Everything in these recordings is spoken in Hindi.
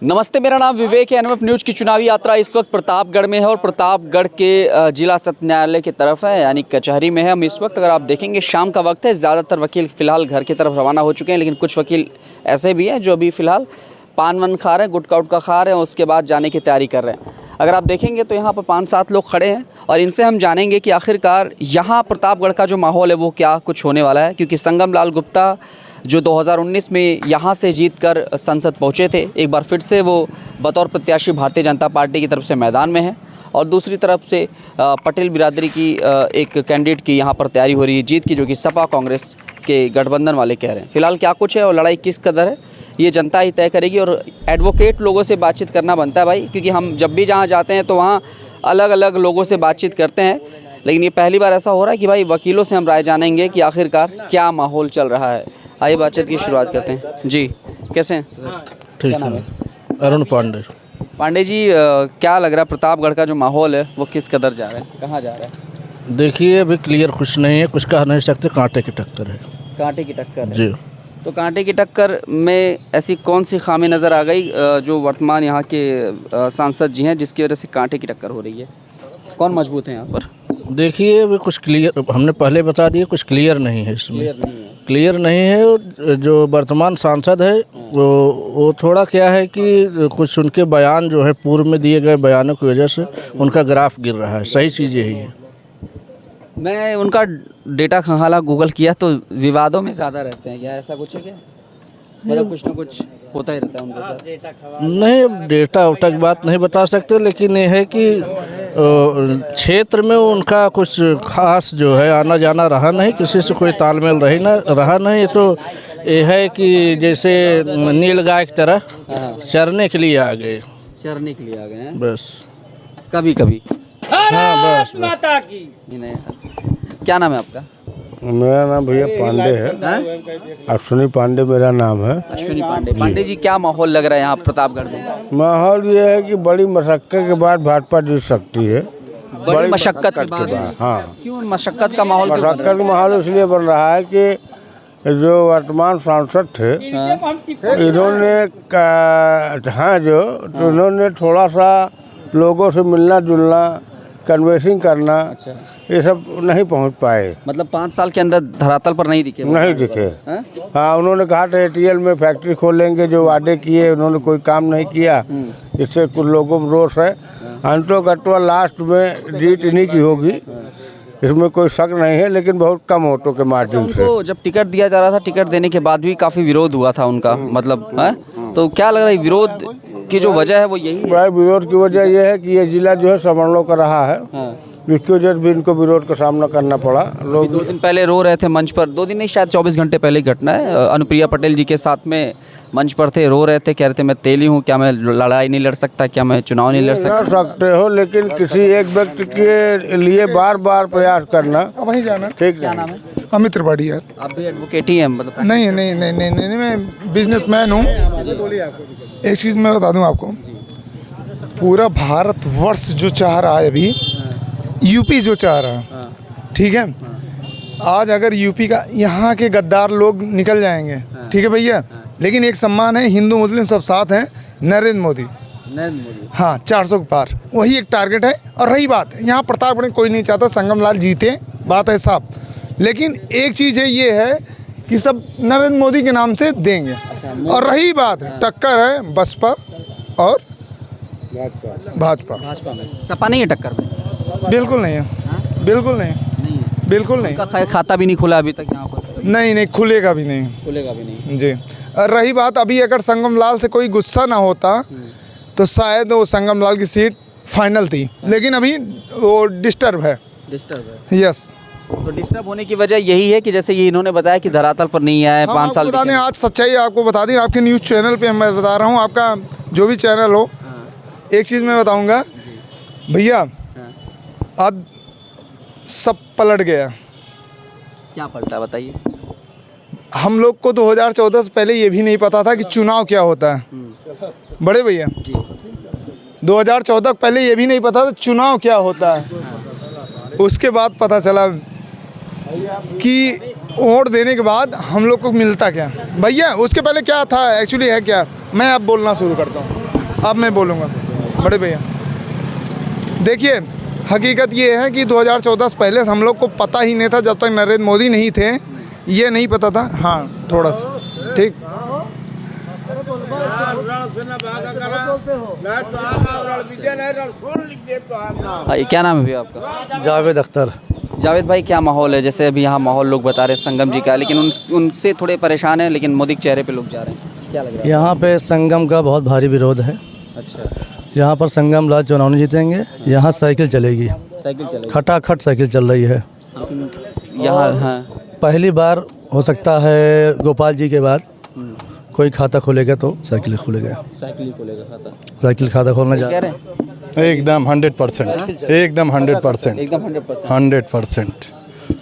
नमस्ते, मेरा नाम विवेक है। एनएमएफ न्यूज़ की चुनावी यात्रा इस वक्त प्रतापगढ़ में है और प्रतापगढ़ के जिला सत्र न्यायालय की तरफ है, यानी कचहरी में है हम इस वक्त। अगर आप देखेंगे शाम का वक्त है, ज़्यादातर वकील फ़िलहाल घर की तरफ रवाना हो चुके हैं, लेकिन कुछ वकील ऐसे भी हैं जो अभी फ़िलहाल पान वन खा रहे हैं, गुटखा उटका खा रहे हैं, उसके बाद जाने की तैयारी कर रहे हैं। अगर आप देखेंगे तो यहाँ पर 5-7 लोग खड़े हैं और इनसे हम जानेंगे कि आखिरकार यहाँ प्रतापगढ़ का जो माहौल है वो क्या कुछ होने वाला है, क्योंकि संगम लाल गुप्ता जो 2019 में यहाँ से जीतकर संसद पहुँचे थे, एक बार फिर से वो बतौर प्रत्याशी भारतीय जनता पार्टी की तरफ से मैदान में है और दूसरी तरफ से पटेल बिरादरी की एक कैंडिडेट की यहाँ पर तैयारी हो रही है जीत की, जो कि सपा कांग्रेस के गठबंधन वाले कह रहे हैं। फिलहाल क्या कुछ है और लड़ाई किस कदर है ये जनता ही तय करेगी। और एडवोकेट लोगों से बातचीत करना बनता है भाई, क्योंकि हम जब भी जहाँ जाते हैं तो वहाँ अलग अलग लोगों से बातचीत करते हैं, लेकिन ये पहली बार ऐसा हो रहा है कि भाई वकीलों से हम राय जानेंगे कि आखिरकार क्या माहौल चल रहा है। आइए बातचीत की शुरुआत करते हैं। जी, कैसे हैं? ठीक है। अरुण पांडे। पांडे जी, क्या लग रहा है प्रतापगढ़ का जो माहौल है वो किस कदर जा रहा है, कहाँ जा रहा है? देखिए, अभी क्लियर कुछ नहीं है, कुछ कह नहीं सकते, कांटे की टक्कर है। कांटे की टक्कर है जी। तो कांटे की टक्कर में ऐसी कौन सी खामी नज़र आ गई जो वर्तमान यहाँ के सांसद जी हैं जिसकी वजह से कांटे की टक्कर हो रही है? कौन मजबूत है यहाँ पर? देखिए, अभी कुछ क्लियर, हमने पहले बता दिया, कुछ क्लियर नहीं है इसमें। क्लियर नहीं है। जो वर्तमान सांसद है वो थोड़ा क्या है कि कुछ उनके बयान जो है पूर्व में दिए गए बयानों की वजह से उनका ग्राफ गिर रहा है। सही चीज़ यही है। मैं उनका डेटा खंगाला गूगल किया तो विवादों में ज़्यादा रहते हैं, क्या ऐसा कुछ है क्या? मतलब कुछ ना कुछ होता ही रहता है उनके साथ। नहीं, अब डेटा उटा की बात नहीं बता सकते, लेकिन ये है कि क्षेत्र में उनका कुछ खास जो है आना जाना रहा नहीं, किसी से कोई तालमेल रहा नहीं। तो ये है कि जैसे नील गाय की तरह चरने के लिए आ गए। चरने के लिए आ गए हैं बस, कभी कभी। हाँ बस। माता की नहीं। क्या नाम है आपका? मेरा नाम भैया पांडे है। अश्विनी पांडे मेरा नाम है। अश्विनी पांडे। पांडे जी, क्या माहौल लग रहा है यहाँ प्रतापगढ़ में? माहौल ये है कि बड़ी मशक्कत के बाद भाजपा जीत सकती है। बड़ी मशक्कत के बाद? हाँ। क्यों मशक्कत का माहौल? मशक्कत का माहौल इसलिए बन रहा है कि जो वर्तमान सांसद थे इन्होंने इन्होंने थोड़ा सा लोगों से मिलना जुलना, कन्वेंसिंग करना, अच्छा, ये सब नहीं पहुंच पाए। मतलब 5 साल के अंदर धरातल पर नहीं दिखे? नहीं दिखे। हाँ, उन्होंने कहा था एटीएल में फैक्ट्री खोलेंगे, जो वादे किए उन्होंने कोई काम नहीं किया, इससे कुछ लोगों में रोष है। अंतोगत्वा लास्ट में जीत इन्हीं की होगी, इसमें कोई शक नहीं है, लेकिन बहुत कम वोटों के मार्जिन से। उनको जब टिकट दिया जा रहा था, टिकट देने के बाद भी काफ़ी विरोध हुआ था उनका, मतलब है? तो क्या लग रहा है विरोध की जो वजह है वो यही है? बड़ा विरोध की वजह यह है कि ये जिला जो है सवर्णों का रहा है, जिसकी वजह से भी इनको विरोध का सामना करना पड़ा। लोग 2 दिन पहले रो रहे थे मंच पर, 2 दिन नहीं शायद 24 घंटे पहले की घटना है। अनुप्रिया पटेल जी के साथ में मंच पर थे, रो रहे थे, कह रहे थे मैं तेली हूँ, क्या मैं लड़ाई नहीं लड़ सकता, क्या मैं चुनाव नहीं लड़ सकते हो, लेकिन किसी एक व्यक्ति के लिए बार बार प्रयास करना वहीं जाना ठीक। क्या नाम है? अमित त्रिपाठी। यार आप भी एडवोकेट ही हैं मतलब? नहीं नहीं नहीं नहीं नहीं, मैं बिजनेसमैन हूँ। एक चीज़ मैं बता दूँ आपको, पूरा भारतवर्ष जो चाह रहा है अभी, यूपी जो चाह रहा है, ठीक है, आज अगर यूपी का यहाँ के गद्दार लोग निकल जाएंगे, ठीक है भैया, लेकिन एक सम्मान है, हिंदू मुस्लिम सब साथ हैं, नरेंद्र मोदी। हाँ, 400 के पार, वही एक टारगेट है। और रही बात, यहाँ प्रतापगढ़ में कोई नहीं चाहता संगम लाल जीते, बात है साफ, लेकिन एक चीज़ है, ये है कि सब नरेंद्र मोदी के नाम से देंगे। और रही बात टक्कर है बसपा और भाजपा में। सपा नहीं है टक्कर में? बिल्कुल नहीं है, बिल्कुल नहीं, बिल्कुल नहीं। उनका खाता भी नहीं खुला अभी तक यहाँ पर? नहीं, खुलेगा भी नहीं, खुलेगा भी नहीं जी। और रही बात, अभी अगर संगम लाल से कोई गुस्सा ना होता तो शायद वो संगम लाल की सीट फाइनल थी, लेकिन अभी वो डिस्टर्ब है। यस। तो डिस्टर्ब होने की वजह यही है कि जैसे ये इन्होंने बताया कि धरातल पर नहीं आया है 5 साल। बता दें, आज सच्चाई आपको बता दें, आपके न्यूज़ चैनल पे मैं बता रहा हूँ, आपका जो भी चैनल हो, एक चीज़ मैं बताऊँगा भैया, आज सब पलट गया। क्या पलटा बताइए? हम लोग को 2014 से पहले ये भी नहीं पता था कि चुनाव क्या होता है, बड़े भैया। 2014 पहले ये भी नहीं पता था चुनाव क्या होता है। उसके बाद पता चला कि वोट देने के बाद हम लोग को मिलता क्या। भैया उसके पहले क्या था, एक्चुअली है क्या, मैं अब बोलना शुरू करता हूँ। अब मैं बोलूँगा बड़े भैया, देखिए हकीकत ये है कि 2014 से पहले हम लोग को पता ही नहीं था, जब तक नरेंद्र मोदी नहीं थे ये नहीं पता था। हाँ थोड़ा सा ठीक। क्या नाम है भैया आपका? जावेद अख्तर। जावेद भाई, क्या माहौल है? जैसे अभी यहाँ माहौल लोग बता रहे हैं संगम जी का, लेकिन उनसे थोड़े परेशान हैं, लेकिन मोदी के चेहरे पे लोग जा रहे हैं, क्या लग रहा है? यहाँ पे संगम का बहुत भारी विरोध है। अच्छा, यहाँ पर संगम लाल चुनाव नहीं जीतेंगे, यहाँ साइकिल चलेगी, साइकिल चलेगी, खटाखट साइकिल चल रही है। यहाँ हाँ पहली बार हो सकता है गोपाल जी के बाद कोई खाता खोलेगा तो साइकिल खोलेगा, साइकिल ही खोलेगा खाता, साइकिल खाता खोलना कह जा रहे हैं? एकदम 100%, एकदम 100%, एकदम 100%। 100%,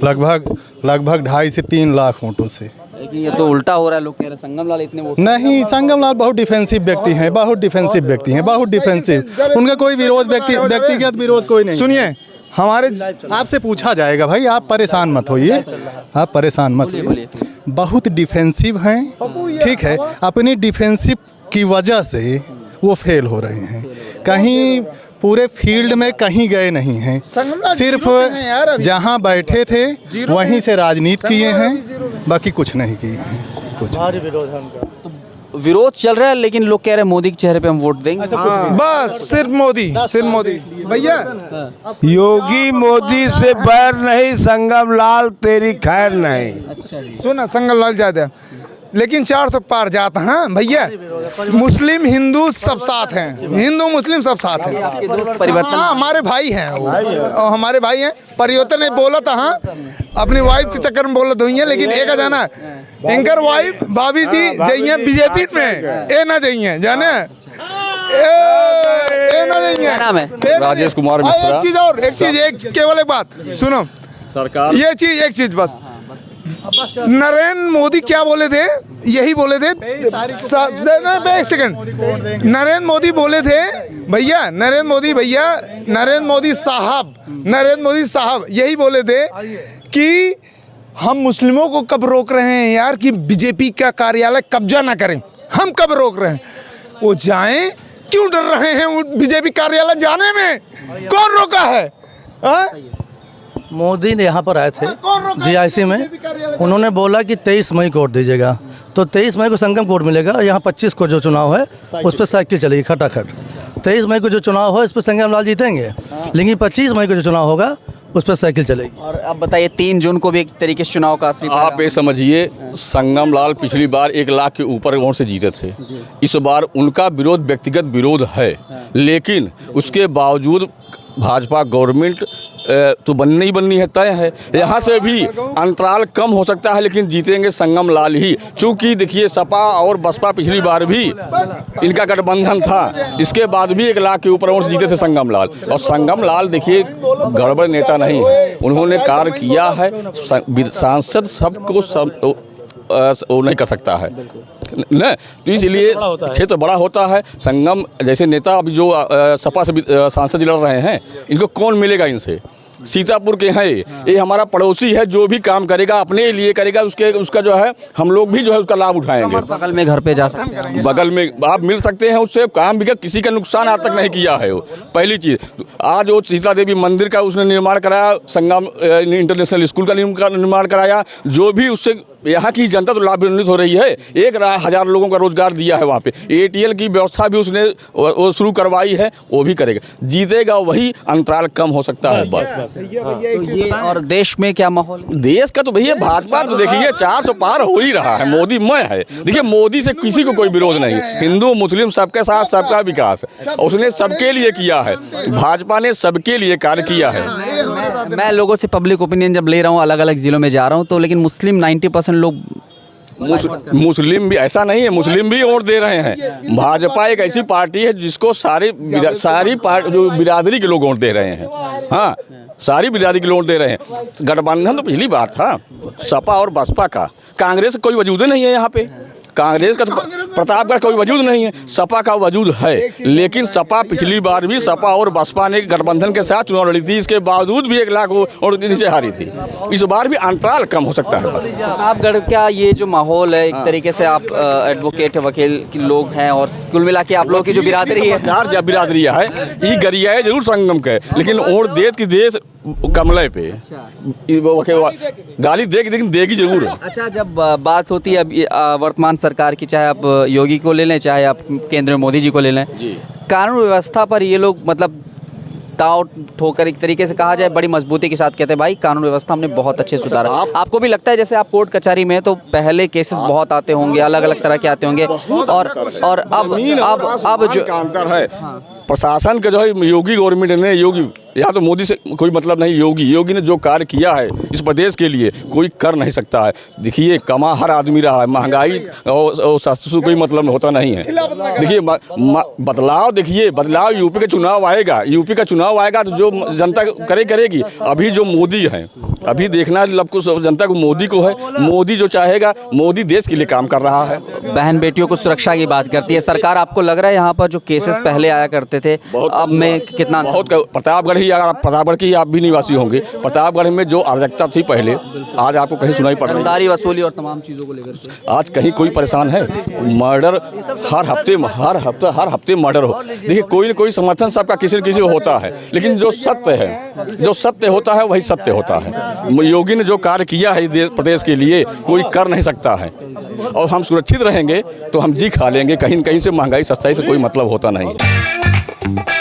लगभग 2.5 से 3 लाख वोटों से। लेकिन ये तो उल्टा हो रहा है, लोग कह रहे हैं संगम लाल इतने वोट। नहीं, संगम लाल बहुत डिफेंसिव व्यक्ति हैं, बहुत डिफेंसिव व्यक्ति हैं, बहुत डिफेंसिव। उनका कोई विरोध व्यक्तिगत विरोध कोई नहीं। सुनिए हमारे आपसे पूछा जाएगा भाई, आप परेशान मत होइए, आप परेशान मत होइए। बहुत डिफेंसिव हैं, ठीक है, अपनी डिफेंसिव की वजह से वो फेल हो रहे हैं। कहीं पूरे फील्ड में कहीं गए नहीं हैं, सिर्फ जहां बैठे थे वहीं से राजनीति किए हैं, बाकी कुछ नहीं किए हैं। कुछ विरोध चल रहा है, लेकिन लोग कह रहे हैं मोदी के चेहरे पे हम वोट देंगे। बस सिर्फ मोदी भैया। योगी मोदी से बैर नहीं, संगम लाल तेरी खैर नहीं। अच्छा जी, सुना संगम लाल ज्यादा, लेकिन 400 पार जाता। हाँ भैया, मुस्लिम हिंदू सब साथ हैं, हिंदू मुस्लिम सब साथ हैं। आपके दोस्त परिवर्तन, हाँ हमारे भाई हैं वो, और हमारे भाई हैं। परिवर्तन ने बोला था, हाँ अपनी वाइफ के चक्कर में बोला तो ही है, लेकिन एक जाना एंकर वाइफ भाभी जी जाइए बीजेपी में, ए ना जाइए जाने, ए ना जाइए। क्या नाम है? राजेश कुमार मिश्रा। एक चीज और, एक केवल एक बात सुनो, सरकार ये चीज एक चीज बस, नरेंद्र मोदी क्या बोले थे, यही बोले थे, एक सेकंड, नरेंद्र मोदी बोले थे भैया, नरेंद्र मोदी साहब यही बोले थे कि हम मुस्लिमों को कब रोक रहे हैं यार कि बीजेपी का कार्यालय कब्जा ना करें, हम कब रोक रहे हैं, वो जाएं, क्यों डर रहे हैं वो बीजेपी कार्यालय जाने में, कौन रोका है? मोदी ने यहाँ पर आए थे जीआईसी में, उन्होंने बोला कि 23 मई को वोट दीजिएगा, तो 23 मई को संगम कोर्ट मिलेगा, और यहाँ 25 को जो चुनाव है उस पर साइकिल चलेगी खटाखट। 23 मई को जो चुनाव हो इस पर संगम लाल जीतेंगे, लेकिन 25 मई को जो चुनाव होगा उस पर साइकिल चलेगी। और अब बताइए 3 जून को भी एक तरीके से चुनाव का असली आप ये समझिए, संगम लाल पिछली बार 1 लाख के ऊपर वोट से जीते थे। इस बार उनका विरोध व्यक्तिगत विरोध है, लेकिन उसके बावजूद भाजपा गवर्नमेंट तो बननी है, तय है। यहाँ से भी अंतराल कम हो सकता है, लेकिन जीतेंगे संगम लाल ही। चूँकि देखिए सपा और बसपा पिछली बार भी इनका गठबंधन था, इसके बाद भी 1 लाख के ऊपर वोट जीते थे संगम लाल। और संगम लाल देखिए गड़बड़ नेता नहीं है, उन्होंने कार्य किया है। सांसद सबको वो नहीं कर सकता है न, तो इसलिए क्षेत्र बड़ा होता है। संगम जैसे नेता अभी जो सपा से सांसद लड़ रहे हैं, इनको कौन मिलेगा इनसे? सीतापुर के हैं, ये हमारा पड़ोसी है, जो भी काम करेगा अपने लिए करेगा, उसका जो है हम लोग भी जो है उसका लाभ उठाएंगे। बगल में घर पे जा सकते हैं, बगल में आप मिल सकते हैं, उससे काम भी किसी का नुकसान आज तक नहीं किया है वो। पहली चीज़, आज वो सीता देवी मंदिर का उसने निर्माण कराया, संगम इंटरनेशनल स्कूल का निर्माण कराया, जो भी उससे यहाँ की जनता तो लाभान्वित हो रही है। 1,000 लोगों का रोजगार दिया है वहाँ पे। ATL की व्यवस्था भी उसने वो शुरू करवाई है, वो भी करेगा। जीतेगा वही, अंतराल कम हो सकता है बस। तो ये और देश में क्या माहौल? देश का तो भैया भाजपा तो देखिए 400 पार हो ही रहा है, मोदी मय है। देखिए मोदी से किसी को कोई विरोध नहीं, हिंदू मुस्लिम सबके साथ सबका विकास, उसने सबके लिए किया है। भाजपा ने सबके लिए कार्य किया है। मैं लोगों से पब्लिक ओपिनियन जब ले रहा हूँ, अलग अलग ज़िलों में जा रहा हूँ, तो लेकिन मुस्लिम 90% लोग, मुस्लिम भी ऐसा नहीं है, मुस्लिम भी वोट दे रहे हैं। भाजपा एक ऐसी पार्टी है जिसको सारी जो बिरादरी के लोग वोट दे रहे हैं। हाँ, सारी बिरादरी के लोग दे रहे हैं। गठबंधन तो पिछली बात था सपा और बसपा का, कांग्रेस कोई वजूद नहीं है यहाँ पे। कांग्रेस का तो प्रतापगढ़ का वजूद नहीं है, सपा का वजूद है। लेकिन सपा पिछली बार भी सपा और बसपा ने गठबंधन के साथ चुनाव लड़ी थी, इसके बावजूद भी 1 लाख और नीचे हारी थी। इस बार भी अंतराल कम हो सकता है। प्रतापगढ़ का ये जो माहौल है, एक तरीके से आप एडवोकेट वकील के लोग हैं और कुल मिला के आप लोगों की जो बिरादरी है, यार बिरादरी है, ये गरिया है जरूर संगम के, लेकिन और देश की देश कमले पे गाली लेकिन देगी जरूर। अच्छा, जब बात होती है अब वर्तमान सरकार की, चाहे आप योगी को ले लें, चाहे आप केंद्र में मोदी जी को ले लें, कानून व्यवस्था पर ये लोग मतलब ताव ठोकर एक तरीके से कहा जाए बड़ी मजबूती के साथ कहते हैं भाई कानून व्यवस्था हमने बहुत अच्छे सुधारा। आपको भी लगता है जैसे आप कोर्ट कचहरी में तो पहले केसेस बहुत आते होंगे, अलग अलग तरह के आते होंगे, और अब जो अंतर है प्रशासन का जो है, योगी गवर्नमेंट ने, योगी यहाँ तो मोदी से कोई मतलब नहीं, योगी ने जो कार्य किया है इस प्रदेश के लिए कोई कर नहीं सकता है। देखिए कमा हर आदमी रहा है, महंगाई और सस्ते से कोई मतलब होता नहीं है। देखिए बदलाव, देखिए बदलाव यूपी का चुनाव आएगा, यूपी का चुनाव आएगा तो जो जनता करेगी। अभी जो मोदी है, अभी देखना लब को जनता को मोदी को है, मोदी जो चाहेगा, मोदी देश के लिए काम कर रहा है। बहन बेटियों को सुरक्षा की बात करती है सरकार। आपको लग रहा है यहाँ पर जो केसेस पहले आया करते थे अब में कितना बहुत प्रतापगढ़ ही, अगर आप प्रतापगढ़ की आप भी निवासी होंगे, प्रतापगढ़ में जो अराजकता थी पहले, आज आपको कहीं सुनाई पड़ रही है। वसूली और तमाम चीज़ों को लेकर आज कहीं कोई परेशान है? मर्डर हर हफ्ते मर्डर हो। देखिए कोई न कोई समर्थन सबका किसी न किसी को होता है, लेकिन जो सत्य है, जो सत्य होता है वही सत्य होता है। योगी ने जो कार्य किया है प्रदेश के लिए कोई कर नहीं सकता है, और हम सुरक्षित रहेंगे तो हम जी खा लेंगे। कहीं न कहीं से महंगाई सस्ताई से कोई मतलब होता नहीं है।